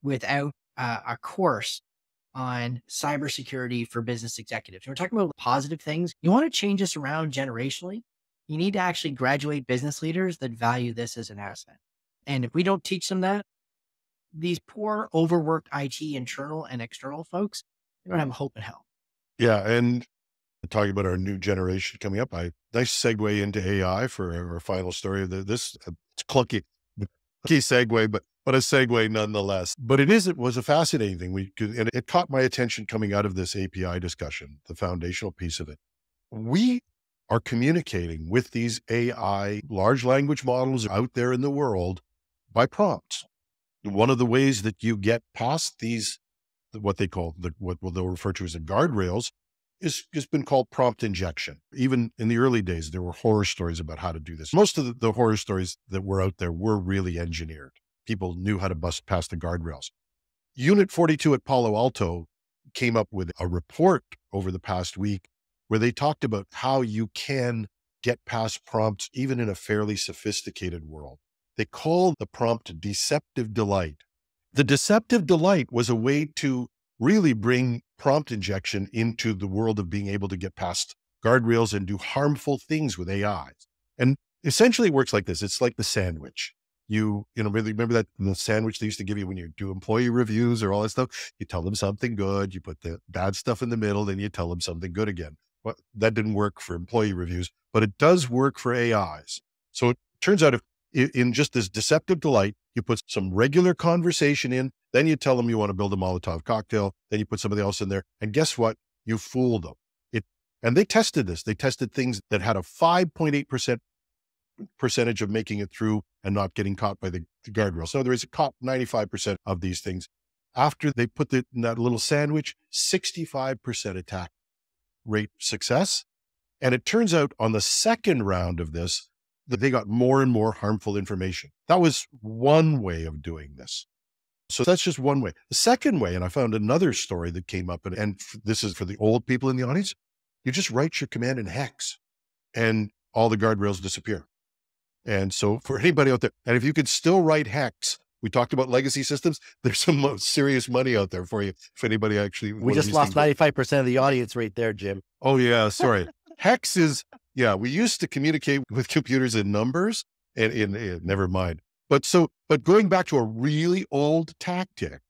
without a course on cybersecurity for business executives. We're talking about positive things. You want to change this around generationally, you need to actually graduate business leaders that value this as an asset. And if we don't teach them that, these poor, overworked IT internal and external folks, they don't have a hope in hell. Yeah. And talking about our new generation coming up. Nice segue into AI for our final story of this. It's clunky segue, but a segue nonetheless. But it was a fascinating thing. And it caught my attention coming out of this API discussion, the foundational piece of it. We are communicating with these AI large language models out there in the world by prompts. One of the ways that you get past these, what they call what they'll refer to as the guardrails, has been called prompt injection. Even in the early days, there were horror stories about how to do this. Most of the horror stories that were out there were really engineered. People knew how to bust past the guardrails. Unit 42 at Palo Alto came up with a report over the past week where they talked about how you can get past prompts even in a fairly sophisticated world. They called the prompt deceptive delight. The deceptive delight was a way to really bring prompt injection into the world of being able to get past guardrails and do harmful things with AIs. And essentially it works like this. It's like the sandwich. You really remember that the sandwich they used to give you when you do employee reviews or all that stuff? You tell them something good, you put the bad stuff in the middle, then you tell them something good again. Well, that didn't work for employee reviews, but it does work for AIs. So it turns out if in just this deceptive delight, you put some regular conversation in, then you tell them you want to build a Molotov cocktail, then you put somebody else in there, and guess what? You fooled them. And they tested this. They tested things that had a 5.8% percentage of making it through and not getting caught by the guardrails. So there is a caught 95% of these things. After they put in that little sandwich, 65% attack rate success. And it turns out on the second round of this, that they got more and more harmful information. That was one way of doing this. So that's just one way. The second way, and I found another story that came up, and this is for the old people in the audience, you just write your command in hex and all the guardrails disappear. And so for anybody out there, and if you could still write hex, we talked about legacy systems, there's some serious money out there for you. If anybody actually, we just lost 95% of the audience right there, Jim. Oh yeah, sorry. Hex is, we used to communicate with computers in numbers and never mind. But going back to a really old tactic,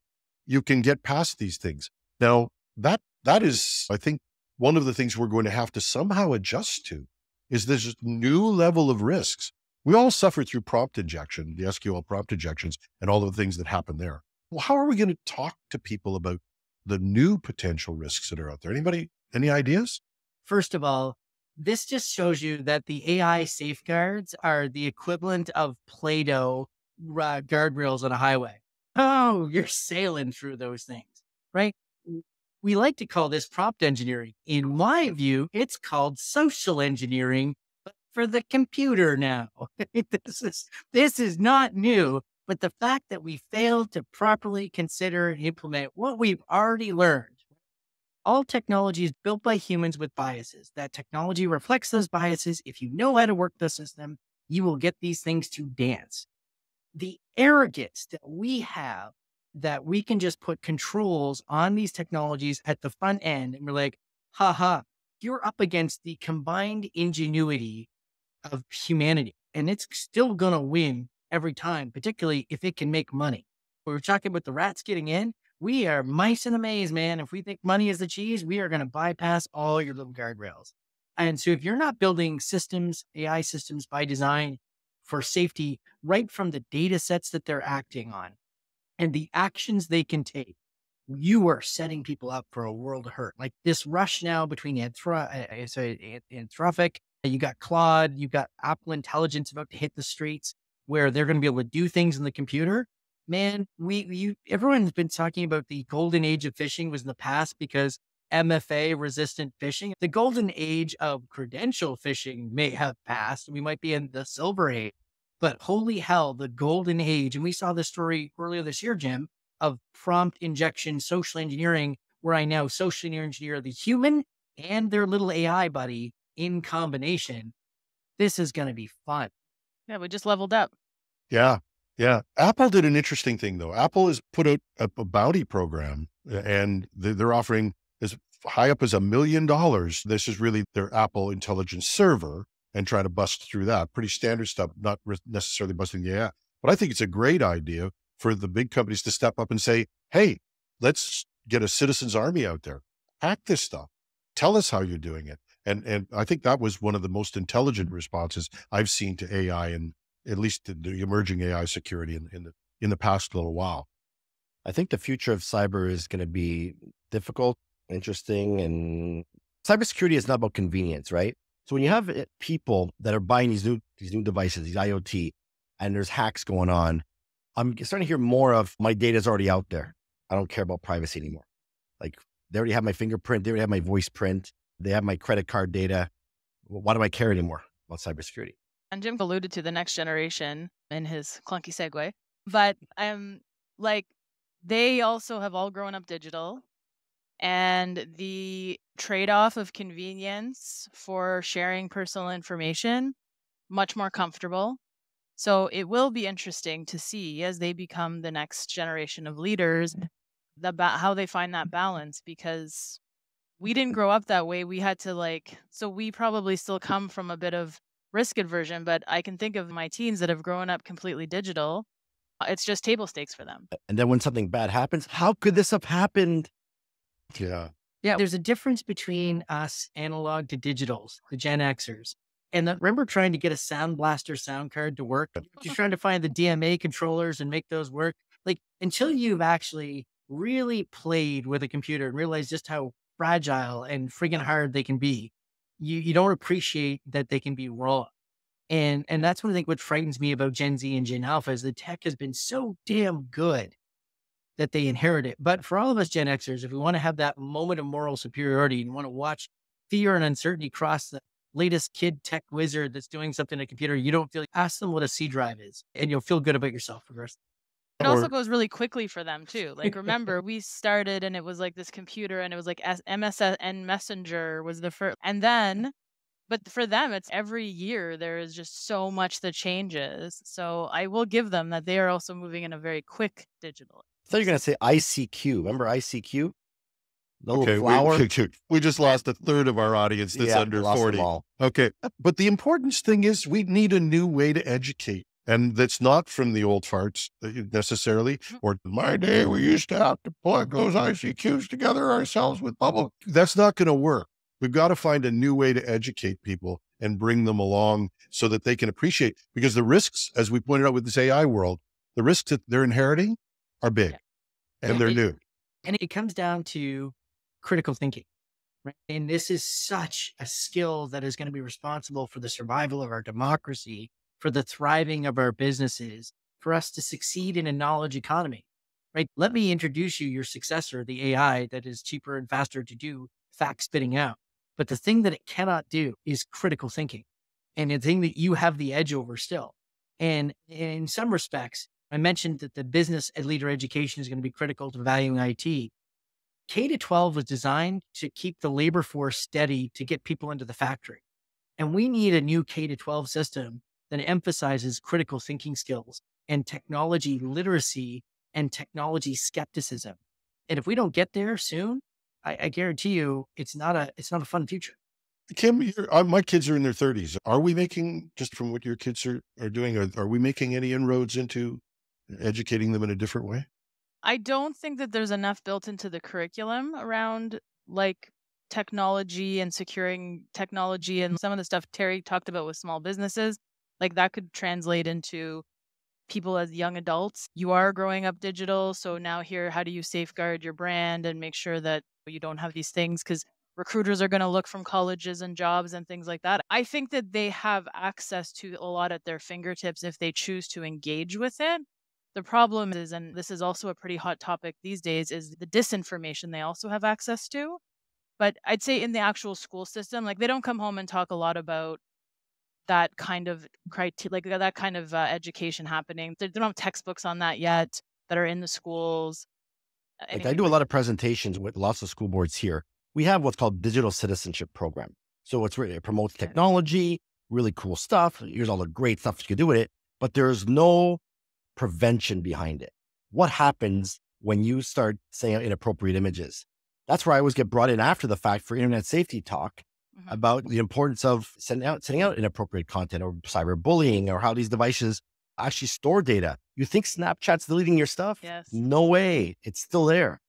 you can get past these things. Now that is, I think, one of the things we're going to have to somehow adjust to is this new level of risks. We all suffered through prompt injection, the SQL prompt injections, and all the things that happen there. Well, how are we going to talk to people about the new potential risks that are out there? Anybody, any ideas? First of all, this just shows you that the AI safeguards are the equivalent of Play-Doh guardrails on a highway. Oh, you're sailing through those things, right? We like to call this prompt engineering. In my view, it's called social engineering, but for the computer now. This is not new, but the fact that we failed to properly consider and implement what we've already learned. All technology is built by humans with biases. That technology reflects those biases. If you know how to work the system, you will get these things to dance. The arrogance that we have that we can just put controls on these technologies at the front end, and we're like, you're up against the combined ingenuity of humanity, and it's still going to win every time, particularly if it can make money. We were talking about the rats getting in. We are mice in a maze, man. If we think money is the cheese, we are going to bypass all your little guardrails. And so if you're not building systems, AI systems by design for safety, right from the data sets that they're acting on and the actions they can take, you are setting people up for a world of hurt. Like this rush now between Anthropic, you got Claude, you got Apple Intelligence about to hit the streets where they're going to be able to do things in the computer. Man, everyone's been talking about the golden age of phishing was in the past because MFA resistant phishing. The golden age of credential phishing may have passed. We might be in the silver age, but holy hell, the golden age. And we saw this story earlier this year, Jim, of prompt injection, social engineering, where I now socially engineer the human and their little AI buddy in combination. This is going to be fun. Yeah, we just leveled up. Yeah. Yeah. Apple did an interesting thing though. Apple has put out a bounty program and they're offering as high up as $1 million. This is really their Apple intelligence server and trying to bust through that. Pretty standard stuff, not necessarily busting the AI. But I think it's a great idea for the big companies to step up and say, hey, let's get a citizens army out there, hack this stuff. Tell us how you're doing it. And I think that was one of the most intelligent responses I've seen to AI, and at least the emerging AI security in the past little while. I think the future of cyber is going to be difficult, interesting, and cybersecurity is not about convenience, right? So when you have people that are buying these new devices, these IoT, and there's hacks going on, I'm starting to hear more of my data is already out there. I don't care about privacy anymore. Like they already have my fingerprint, they already have my voice print, they have my credit card data. Why do I care anymore about cybersecurity? And Jim alluded to the next generation in his clunky segue, but like they also have all grown up digital, and the trade-off of convenience for sharing personal information, much more comfortable. So it will be interesting to see as they become the next generation of leaders, how they find that balance, because we didn't grow up that way. We had to so we probably still come from a bit of risk aversion, but I can think of my teens that have grown up completely digital. It's just table stakes for them. And then when something bad happens, how could this have happened? Yeah. Yeah, there's a difference between us analog to digitals, the Gen Xers. And remember trying to get a Sound Blaster sound card to work? You're trying to find the DMA controllers and make those work. Like until you've actually really played with a computer and realized just how fragile and friggin' hard they can be, you don't appreciate that they can be raw. And that's what I think what frightens me about Gen Z and Gen Alpha is the tech has been so damn good that they inherit it. But for all of us Gen Xers, if we want to have that moment of moral superiority and want to watch fear and uncertainty cross the latest kid tech wizard that's doing something on a computer, you don't feel ask them what a C drive is and you'll feel good about yourself for the rest. It also goes really quickly for them too. Like remember, we started and it was like this computer and it was like MSN Messenger was the first. And then, but for them, it's every year there is just so much that changes. So I will give them that they are also moving in a very quick digital. I thought you were going to say ICQ. Remember ICQ? The little Okay, flower? we just lost a third of our audience that's under 40. Okay. But the important thing is we need a new way to educate. And that's not from the old farts necessarily, or my day, we used to have to plug those ICQs together ourselves with bubble. That's not going to work. We've got to find a new way to educate people and bring them along so that they can appreciate, because the risks, as we pointed out with this AI world, the risks that they're inheriting are big and they're new. And it comes down to critical thinking, right? And this is such a skill that is going to be responsible for the survival of our democracy, for the thriving of our businesses, for us to succeed in a knowledge economy, right? Let me introduce you your successor, the AI that is cheaper and faster to do fact spitting out. But the thing that it cannot do is critical thinking, and the thing that you have the edge over still. And in some respects, I mentioned that the business and leader education is going to be critical to valuing IT. K-12 was designed to keep the labor force steady to get people into the factory. And we need a new K-12 system that emphasizes critical thinking skills and technology literacy and technology skepticism. And if we don't get there soon, I guarantee you it's not a fun future. Kim, my kids are in their 30s. Are we making, just from what your kids are doing, are we making any inroads into educating them in a different way? I don't think that there's enough built into the curriculum around like technology and securing technology and some of the stuff Terry talked about with small businesses. Like that could translate into people as young adults. You are growing up digital. So now here, how do you safeguard your brand and make sure that you don't have these things? Because recruiters are going to look from colleges and jobs and things like that. I think that they have access to a lot at their fingertips if they choose to engage with it. The problem is, and this is also a pretty hot topic these days, is the disinformation they also have access to. But I'd say in the actual school system, like they don't come home and talk a lot about that kind of that kind of education happening. They don't have textbooks on that yet that are in the schools. Like I do a lot of presentations with lots of school boards here. We have what's called digital citizenship program. So it promotes technology, really cool stuff. Here's all the great stuff you can do with it, but there's no prevention behind it. What happens when you start saying inappropriate images? That's where I always get brought in after the fact for internet safety talk about the importance of sending out inappropriate content or cyberbullying or how these devices actually store data. You think Snapchat's deleting your stuff? Yes. No way. It's still there.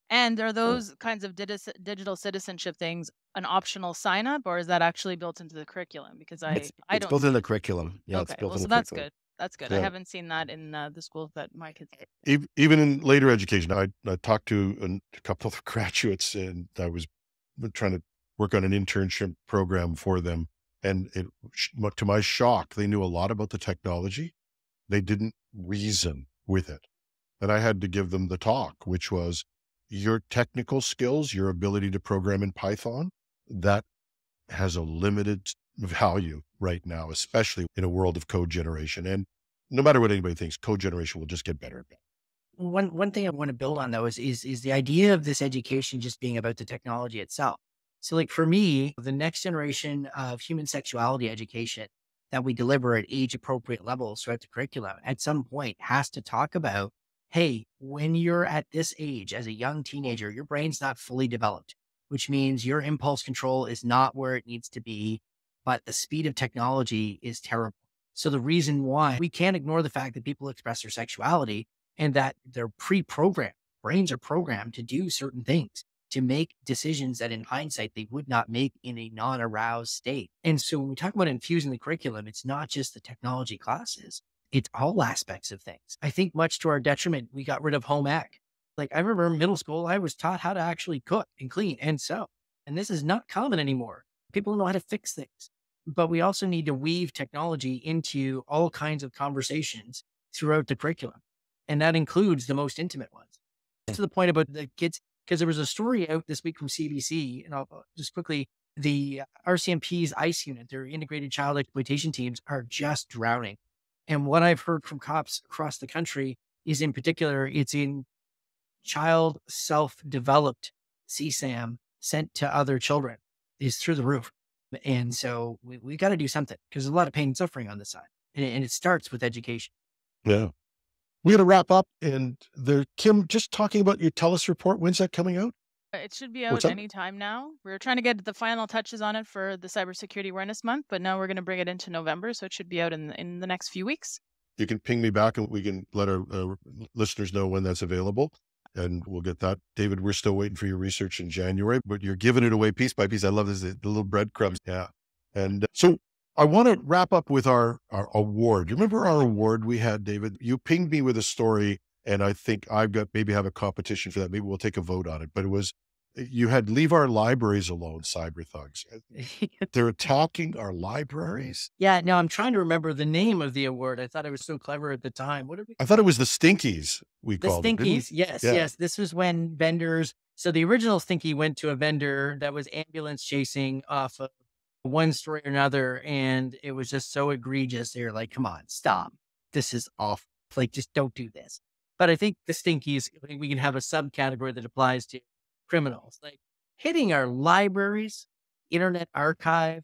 And are those kinds of digital citizenship things an optional sign up, or is that actually built into the curriculum? Because I It's don't built in see the it. curriculum. Yeah, it's Okay, built well, in so the that's curriculum. good. That's good. I Yeah. haven't seen that in the schools that my kids. Even in later education, I talked to a couple of graduates, and I was trying to work on an internship program for them. And to my shock, they knew a lot about the technology. They didn't reason with it. And I had to give them the talk, which was your technical skills, your ability to program in Python, that has a limited value right now, especially in a world of code generation. And no matter what anybody thinks, code generation will just get better and better. One thing I want to build on though is the idea of this education just being about the technology itself. So like for me, the next generation of human sexuality education that we deliver at age appropriate levels throughout the curriculum at some point has to talk about, hey, when you're at this age as a young teenager, your brain's not fully developed, which means your impulse control is not where it needs to be, but the speed of technology is terrible. So the reason why we can't ignore the fact that people express their sexuality and that they're pre-programmed. Brains are programmed to do certain things, to make decisions that in hindsight they would not make in a non-aroused state. And so when we talk about infusing the curriculum, it's not just the technology classes, it's all aspects of things. I think much to our detriment, we got rid of home ec. Like I remember in middle school, I was taught how to actually cook and clean and sew. And this is not common anymore. People don't know how to fix things. But we also need to weave technology into all kinds of conversations throughout the curriculum. And that includes the most intimate ones. To the point about the kids, because there was a story out this week from CBC, and I'll just quickly, the RCMP's ICE unit, their integrated child exploitation teams, are just drowning. And what I've heard from cops across the country is in particular, it's in child self-developed CSAM sent to other children is through the roof. And so we got to do something because there's a lot of pain and suffering on this side. And it starts with education. Yeah. We got to wrap up. And Kim, just talking about your TELUS report, when's that coming out? It should be What's out up? anytime now. We're trying to get the final touches on it for the Cybersecurity Awareness Month, but now we're going to bring it into November, so it should be out in the next few weeks. You can ping me back and we can let our listeners know when that's available. And we'll get that. David, we're still waiting for your research in January, but you're giving it away piece by piece. I love this, the little breadcrumbs. Yeah. And so I want to wrap up with our award. You remember our award we had, David? You pinged me with a story, and I think maybe have a competition for that. Maybe we'll take a vote on it. But it was, you had leave our libraries alone, cyber thugs. They're attacking our libraries. Yeah, no, I'm trying to remember the name of the award. I thought it was so clever at the time. I thought it was the Stinkies we The called it. didn't we? Stinkies, yes, Yeah. yes. This was when vendors, so the original Stinky went to a vendor that was ambulance chasing off of one story or another, and it was just so egregious. They were like, come on, stop. This is awful. Like, just don't do this. But I think the Stinkies, I think we can have a subcategory that applies to criminals, like hitting our libraries, internet archive.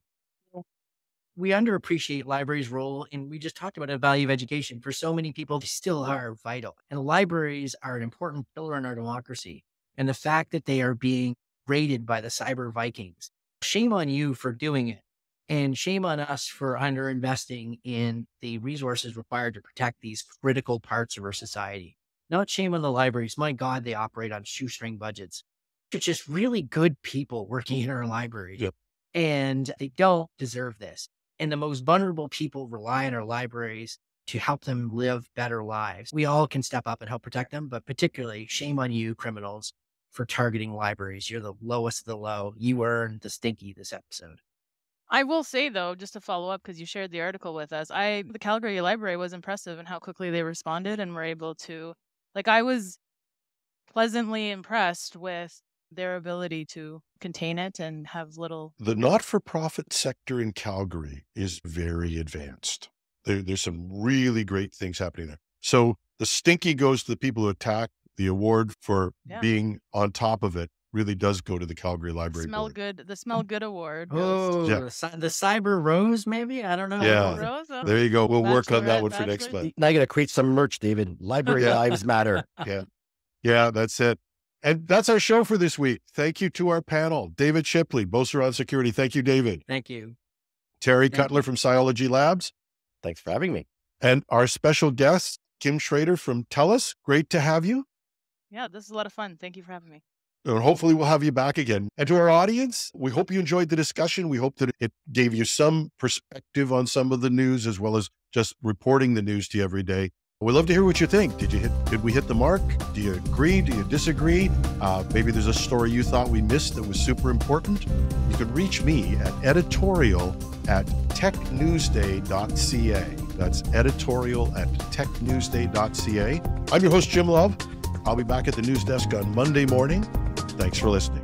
We underappreciate libraries' role, and we just talked about the value of education. For so many people, they still are vital. And libraries are an important pillar in our democracy. And the fact that they are being raided by the cyber Vikings, shame on you for doing it. And shame on us for underinvesting in the resources required to protect these critical parts of our society. Not shame on the libraries. My God, they operate on shoestring budgets. They're just really good people working in our libraries. Yep. And they don't deserve this. And the most vulnerable people rely on our libraries to help them live better lives. We all can step up and help protect them, but particularly shame on you, criminals, for targeting libraries. You're the lowest of the low. You earned the Stinky this episode. I will say, though, just to follow up, because you shared the article with us, the Calgary Library was impressive in how quickly they responded and were able to, I was pleasantly impressed with their ability to contain it and have little. The not-for-profit sector in Calgary is very advanced. There's some really great things happening there. So the Stinky goes to the people who attack. The award for being on top of it really does go to the Calgary Library Board. The Smell Good Award. Oh, Yeah. the Cyber Rose, maybe? I don't know. Yeah. Rosa. There you go. We'll work on that Bachelorette, one for next bachelor. month. Now you got to create some merch, David. Library Yeah. lives matter. Yeah, that's it. And that's our show for this week. Thank you to our panel. David Shipley, Beauceron Security. Thank you, David. Thank you. Terry Thank Cutler from Cyology Labs. Thanks for having me. And our special guest, Kim Schreader from TELUS. Great to have you. Yeah, this is a lot of fun. Thank you for having me. And hopefully we'll have you back again. And to our audience, we hope you enjoyed the discussion. We hope that it gave you some perspective on some of the news, as well as just reporting the news to you every day. We'd love to hear what you think. Did we hit the mark? Do you agree? Do you disagree? Maybe there's a story you thought we missed that was super important. You can reach me at editorial@technewsday.ca. That's editorial@technewsday.ca. I'm your host, Jim Love. I'll be back at the news desk on Monday morning. Thanks for listening.